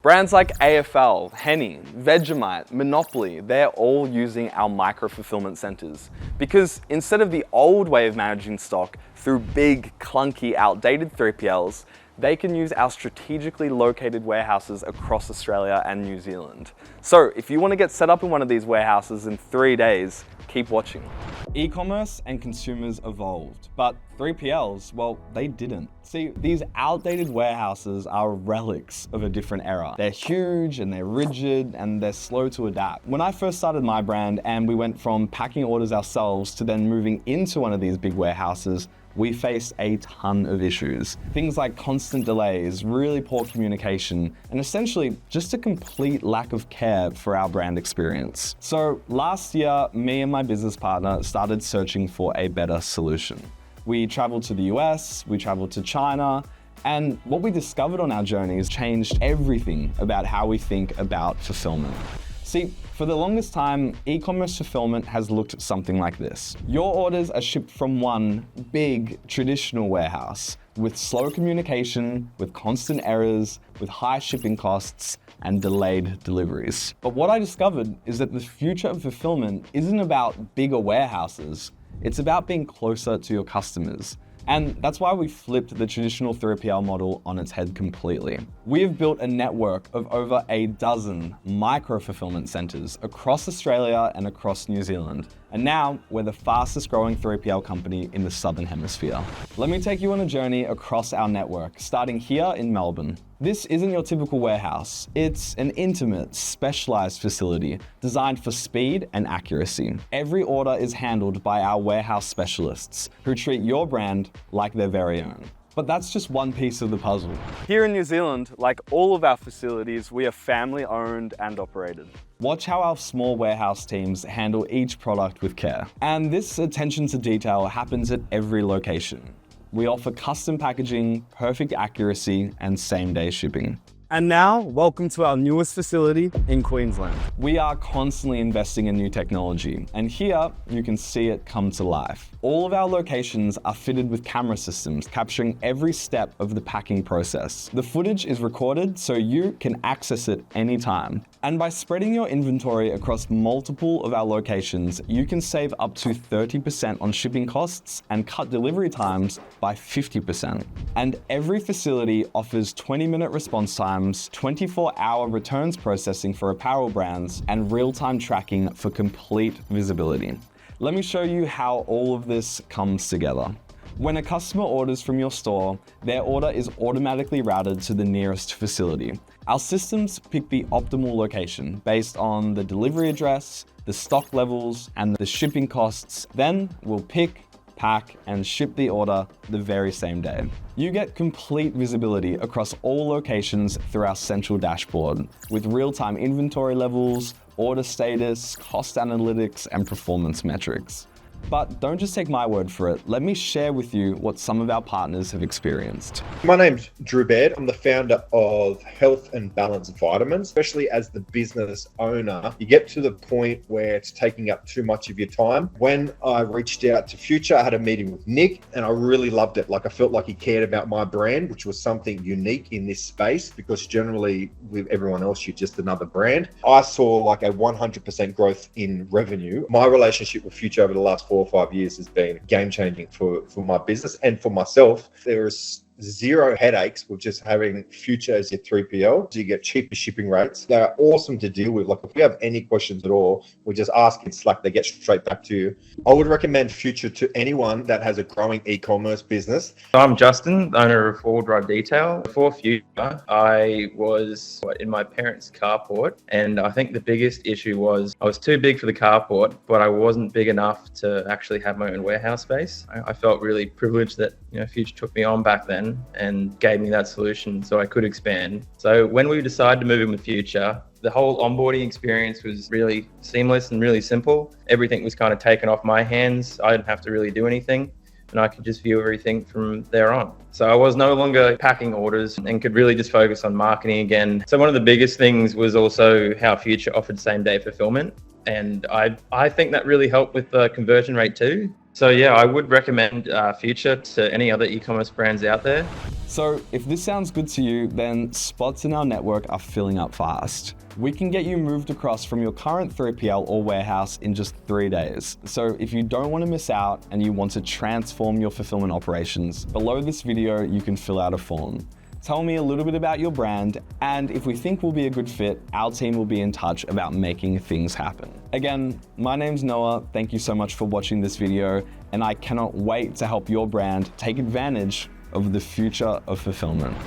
Brands like AFL, Henny, Vegemite, Monopoly, they're all using our micro-fulfillment centers. Because instead of the old way of managing stock through big, clunky, outdated 3PLs, they can use our strategically located warehouses across Australia and New Zealand. So if you want to get set up in one of these warehouses in 3 days, keep watching. E-commerce and consumers evolved, but 3PLs, well, they didn't. See, these outdated warehouses are relics of a different era. They're huge and they're rigid and they're slow to adapt. When I first started my brand and we went from packing orders ourselves to then moving into one of these big warehouses, we faced a ton of issues. Things like constant delays, really poor communication, and essentially just a complete lack of care for our brand experience. So last year, me and my business partner started searching for a better solution. We traveled to the US, we traveled to China, and what we discovered on our journeys changed everything about how we think about fulfillment. See, for the longest time, e-commerce fulfillment has looked something like this. Your orders are shipped from one big traditional warehouse with slow communication, with constant errors, with high shipping costs, and delayed deliveries. But what I discovered is that the future of fulfillment isn't about bigger warehouses, it's about being closer to your customers. And that's why we flipped the traditional 3PL model on its head completely. We have built a network of over a dozen micro-fulfillment centers across Australia and across New Zealand. And now we're the fastest growing 3PL company in the Southern Hemisphere. Let me take you on a journey across our network, starting here in Melbourne. This isn't your typical warehouse. It's an intimate, specialized facility designed for speed and accuracy. Every order is handled by our warehouse specialists who treat your brand like their very own. But that's just one piece of the puzzle. Here in New Zealand, like all of our facilities, we are family owned and operated. Watch how our small warehouse teams handle each product with care. And this attention to detail happens at every location. We offer custom packaging, perfect accuracy, and same-day shipping. And now, welcome to our newest facility in Queensland. We are constantly investing in new technology, and here you can see it come to life. All of our locations are fitted with camera systems, capturing every step of the packing process. The footage is recorded so you can access it anytime. And by spreading your inventory across multiple of our locations, you can save up to 30% on shipping costs and cut delivery times by 50%. And every facility offers 20-minute response times, 24-hour returns processing for apparel brands, and real-time tracking for complete visibility. Let me show you how all of this comes together. When a customer orders from your store, their order is automatically routed to the nearest facility. Our systems pick the optimal location based on the delivery address, the stock levels, and the shipping costs. Then we'll pick, pack, and ship the order the very same day. You get complete visibility across all locations through our central dashboard with real-time inventory levels, order status, cost analytics, and performance metrics. But don't just take my word for it. Let me share with you what some of our partners have experienced. My name's Drew Baird. I'm the founder of Health and Balance Vitamins. Especially as the business owner, you get to the point where it's taking up too much of your time. When I reached out to Future, I had a meeting with Nick and I really loved it. I felt like he cared about my brand, which was something unique in this space because generally with everyone else, you're just another brand. I saw a 100% growth in revenue. My relationship with Future over the last 4 or 5 years has been game changing for my business and for myself. There is zero headaches with just having Future as your 3PL. You get cheaper shipping rates. They're awesome to deal with. If you have any questions at all, we just ask in Slack, they get straight back to you. I would recommend Future to anyone that has a growing e-commerce business. I'm Justin, owner of Four Drive Detail. Before Future, I was in my parents' carport, and I think the biggest issue was I was too big for the carport, but I wasn't big enough to actually have my own warehouse space. I felt really privileged that Future took me on back then and gave me that solution so I could expand. So when we decided to move in with Future, the whole onboarding experience was really seamless and really simple. Everything was kind of taken off my hands. I didn't have to really do anything and I could just view everything from there on. So I was no longer packing orders and could really just focus on marketing again. So one of the biggest things was also how Future offered same-day fulfillment. And I think that really helped with the conversion rate too. So yeah, I would recommend Future to any other e-commerce brands out there. So if this sounds good to you, then spots in our network are filling up fast. We can get you moved across from your current 3PL or warehouse in just 3 days. So if you don't want to miss out and you want to transform your fulfillment operations, below this video, you can fill out a form. Tell me a little bit about your brand, and if we think we'll be a good fit, our team will be in touch about making things happen. Again, my name's Noah. Thank you so much for watching this video, and I cannot wait to help your brand take advantage of the future of fulfillment.